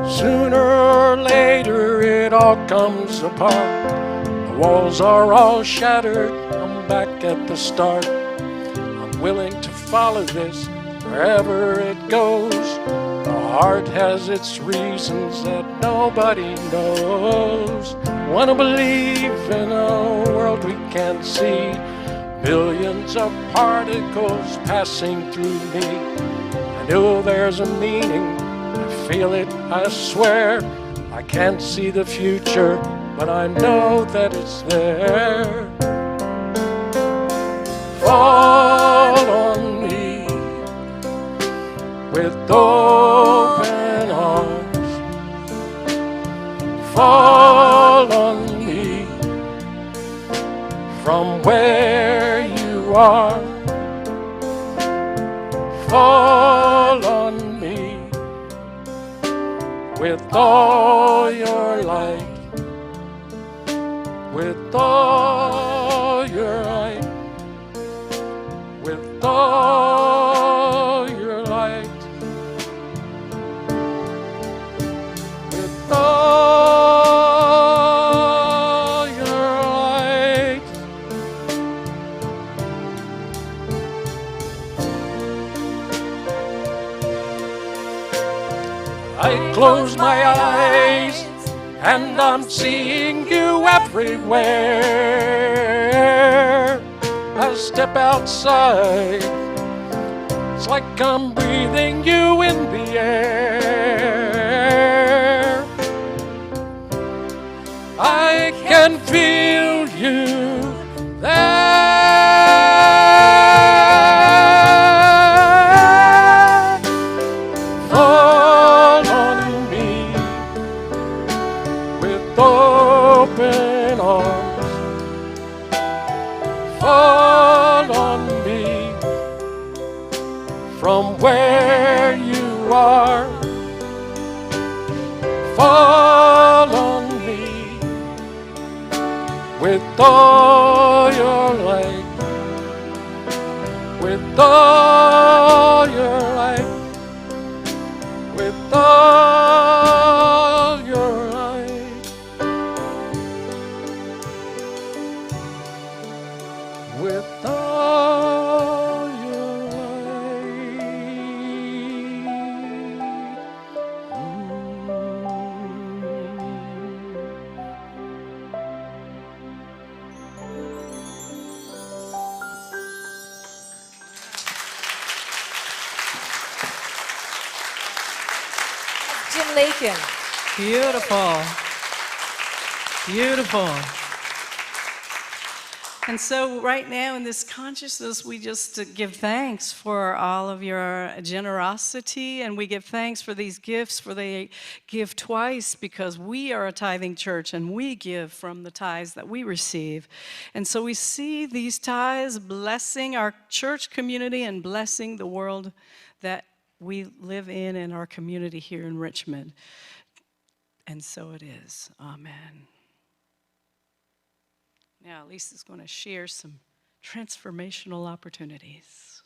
Sooner or later it all comes apart. The walls are all shattered. I'm back at the start. I'm willing to follow this wherever it goes. The heart has its reasons that nobody knows. Wanna believe in a world we can't see. Billions of particles passing through me. I know there's a meaning. I feel it, I swear. I can't see the future, but I know that it's there. Fall on me with open arms. Fall on me from where you are. Fall on me with all your light, with all your light, with all your light, with all your light. I close my eyes and I'm seeing you everywhere. I step outside, it's like I'm breathing you in the air. I can feel you there. Fall on me with open arms. Fall on me from where you are. Fall on me with all your light, with all your light, with all your light, with all your light. Jim Lakin. Beautiful. Beautiful. And so right now in this consciousness, we just give thanks for all of your generosity, and we give thanks for these gifts, for they give twice, because we are a tithing church and we give from the tithes that we receive. And so we see these tithes blessing our church community and blessing the world that we live in our community here in Richmond. And so it is. Amen. Now, Lisa's going to share some transformational opportunities.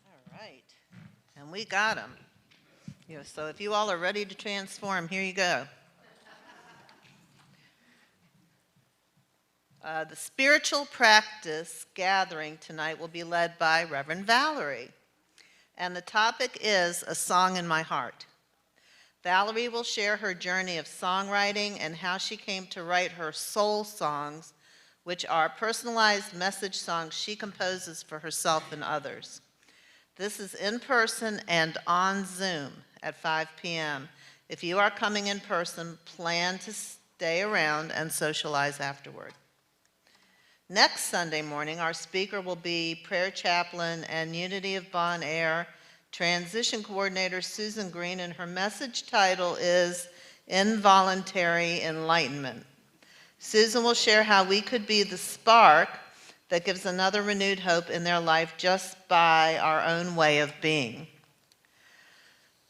All right. And we got them. So if you all are ready to transform, here you go. The spiritual practice gathering tonight will be led by Reverend Valerie. And the topic is A Song in My Heart. Valerie will share her journey of songwriting and how she came to write her soul songs, which are personalized message songs she composes for herself and others. This is in person and on Zoom at 5 p.m. If you are coming in person, plan to stay around and socialize afterward. Next Sunday morning, our speaker will be prayer chaplain and Unity of Bon Air transition coordinator Susan Green, and her message title is Involuntary Enlightenment. Susan will share how we could be the spark that gives another renewed hope in their life just by our own way of being.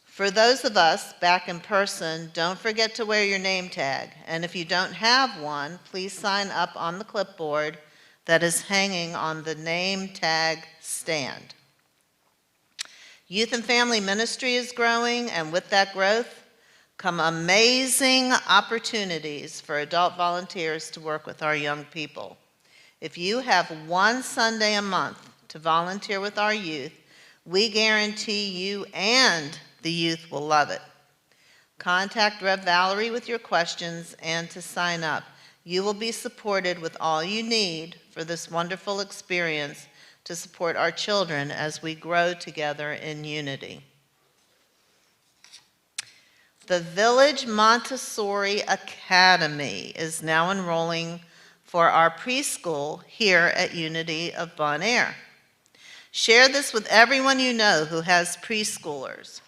For those of us back in person, don't forget to wear your name tag. And if you don't have one, please sign up on the clipboard that is hanging on the name tag stand. Youth and family ministry is growing, and with that growth come amazing opportunities for adult volunteers to work with our young people. If you have one Sunday a month to volunteer with our youth, we guarantee you and the youth will love it. Contact Rev Valerie with your questions and to sign up. You will be supported with all you need for this wonderful experience to support our children as we grow together in unity. The Village Montessori Academy is now enrolling for our preschool here at Unity of Bon Air. Share this with everyone you know who has preschoolers.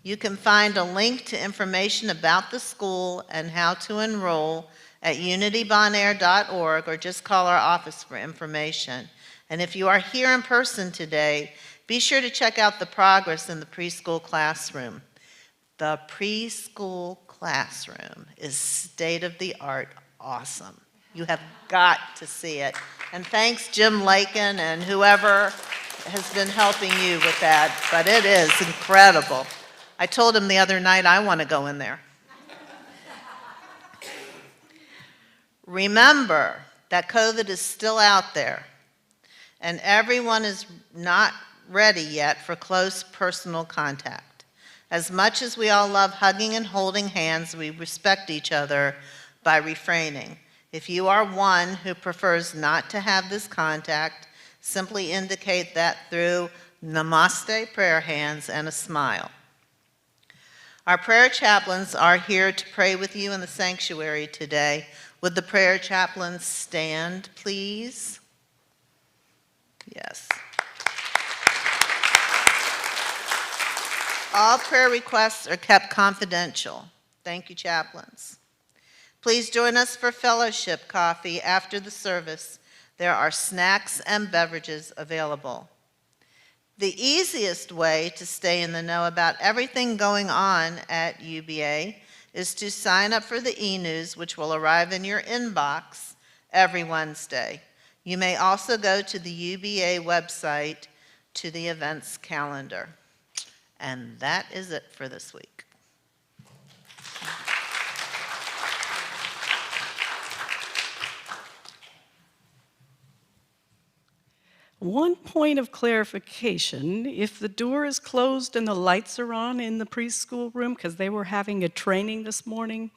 You can find a link to information about the school and how to enroll at unitybonair.org, or just call our office for information. And if you are here in person today, be sure to check out the progress in the preschool classroom. The preschool classroom is state-of-the-art awesome. You have got to see it. And thanks Jim Lakin and whoever has been helping you with that, but it is incredible. I told him the other night I want to go in there. Remember that COVID is still out there, and everyone is not ready yet for close personal contact. As much as we all love hugging and holding hands, we respect each other by refraining. If you are one who prefers not to have this contact, simply indicate that through namaste prayer hands and a smile. Our prayer chaplains are here to pray with you in the sanctuary today. Would the prayer chaplains stand, please? Yes. All prayer requests are kept confidential. Thank you, chaplains. Please join us for fellowship coffee after the service. There are snacks and beverages available. The easiest way to stay in the know about everything going on at UBA is to sign up for the e-news, which will arrive in your inbox every Wednesday. You may also go to the UBA website to the events calendar. And that is it for this week. One point of clarification, if the door is closed and the lights are on in the preschool room, because they were having a training this morning,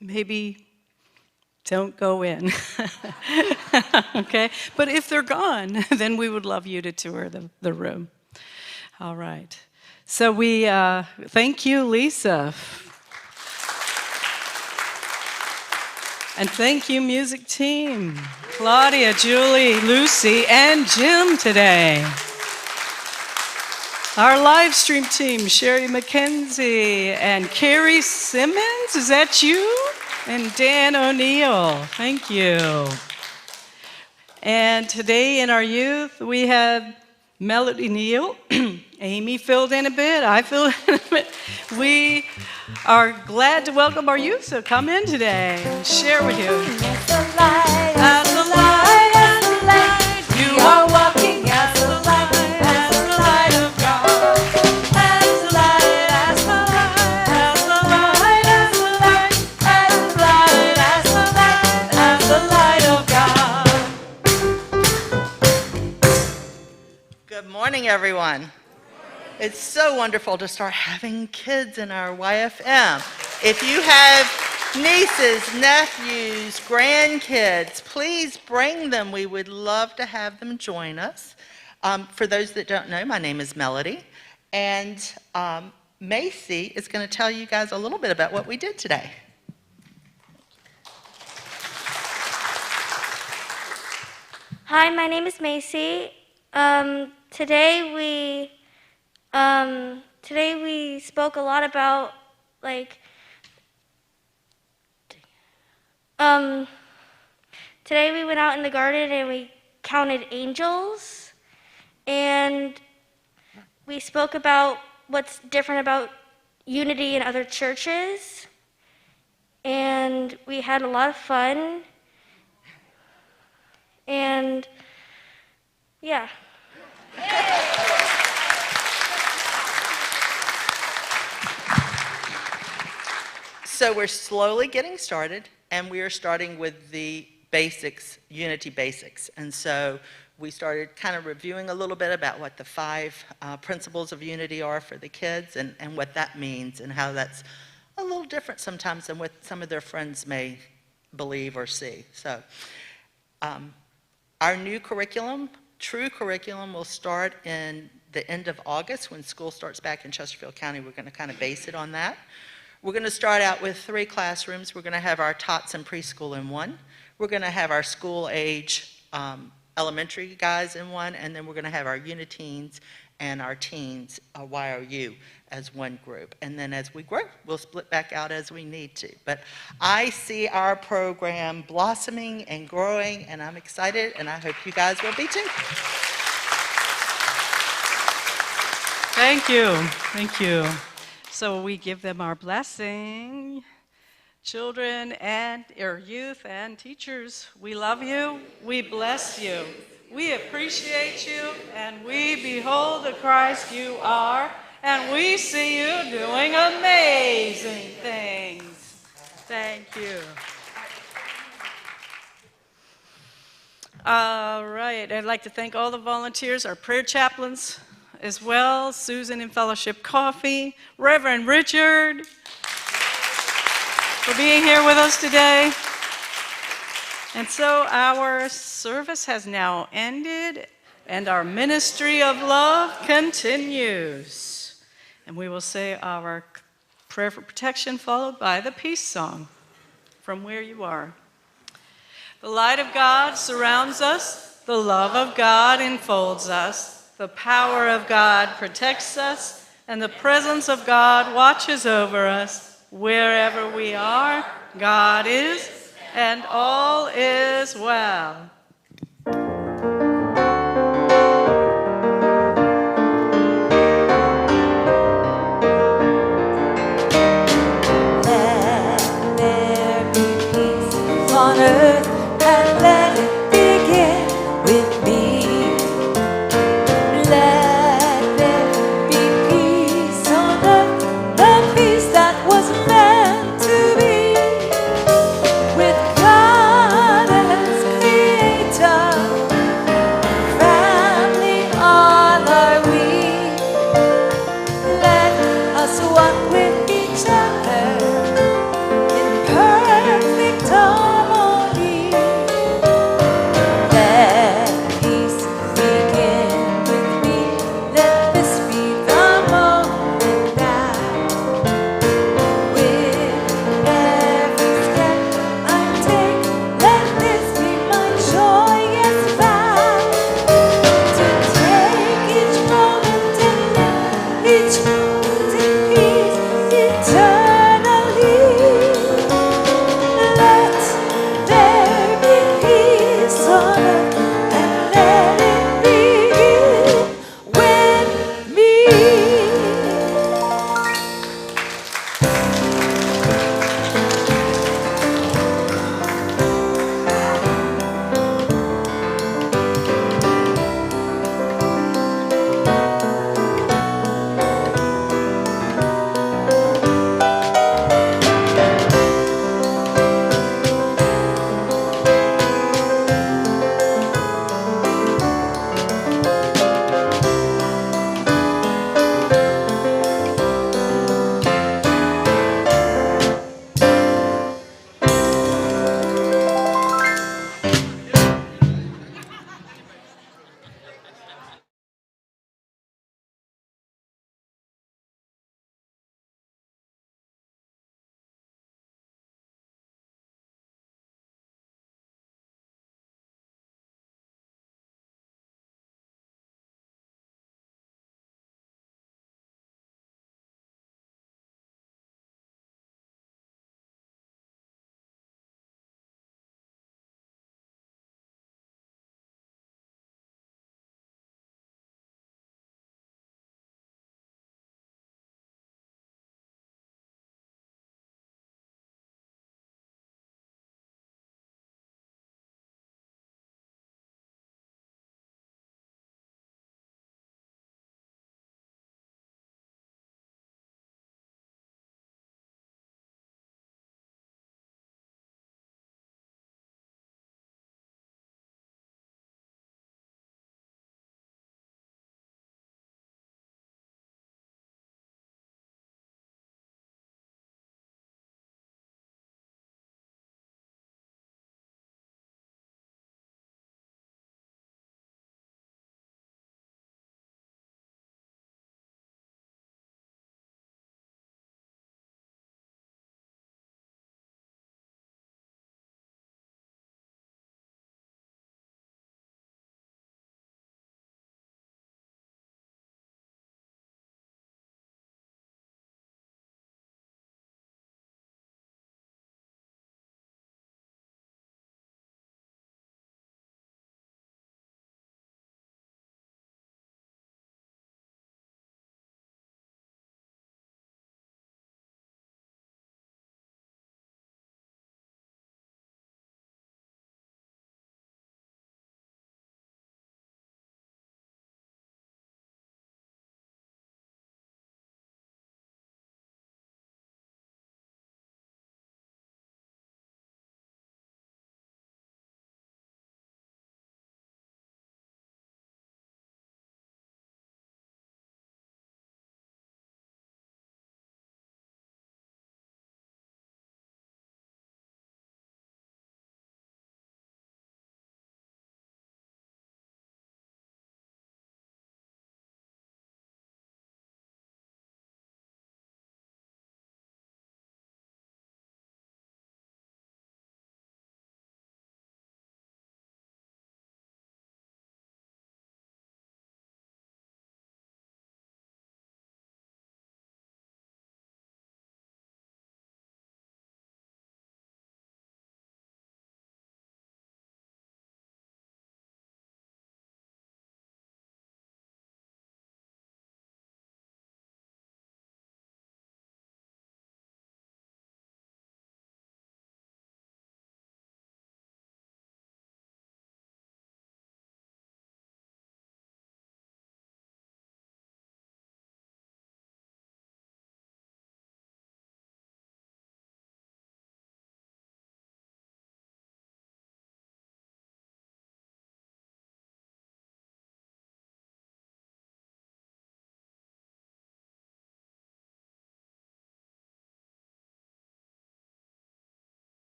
maybe don't go in, okay? But if they're gone, then we would love you to tour the room. All right. So we thank you, Lisa. And thank you, music team, Claudia, Julie, Lucy, and Jim today. Our live stream team, Sherry McKenzie and Carrie Simmons, is that you? And Dan O'Neill, thank you. And today in our youth, we have Melody Neal. Amy filled in a bit, I filled in a bit. We are glad to welcome our youth, so come in today and share with you. As the light, as the light, as the light, you are walking as the light, as the light of God. As the light, as the light, as the light, as the light, as the light, as the light, as the light of God. Good morning, everyone. It's so wonderful to start having kids in our YFM. If you have nieces, nephews, grandkids, please bring them. We would love to have them join us. For those that don't know, my name is Melody, and Macy is going to tell you guys a little bit about what we did today. Hi, my name is Macy. Today we spoke a lot about today we went out in the garden and we counted angels, and we spoke about what's different about unity in other churches, and we had a lot of fun, and yeah. So we're slowly getting started, and we are starting with the basics, unity basics. And so we started kind of reviewing a little bit about what the 5 principles of unity are for the kids and what that means and how that's a little different sometimes than what some of their friends may believe or see. So our new curriculum, true curriculum, will start in the end of August when school starts back in Chesterfield County. We're going to kind of base it on that. We're going to start out with 3 classrooms. We're going to have our tots and preschool in one. We're going to have our school age elementary guys in one, and then we're going to have our uniteens and our teens, YRU, as one group. And then as we grow, we'll split back out as we need to. But I see our program blossoming and growing, and I'm excited, and I hope you guys will be too. Thank you. Thank you. So we give them our blessing. Children and your youth and teachers, we love you, we bless you, we appreciate you, and we behold the Christ you are, and we see you doing amazing things. Thank you. All right, I'd like to thank all the volunteers, our prayer chaplains as well, Susan in Fellowship Coffee, Reverend Richard, for being here with us today. And so our service has now ended, and our ministry of love continues. And we will say our prayer for protection, followed by the peace song from where you are. The light of God surrounds us, the love of God enfolds us, the power of God protects us, and the presence of God watches over us. Wherever we are, God is, and all is well. Let there be peace on earth, and let it begin with me. Let there be peace on earth, the peace that was meant to be, with God as creator, family all are we. Let us walk with each other in perfect harmony. Let peace begin with me. Let this be the moment now. With every step I take, let this be my joyous vow. To take each moment and live each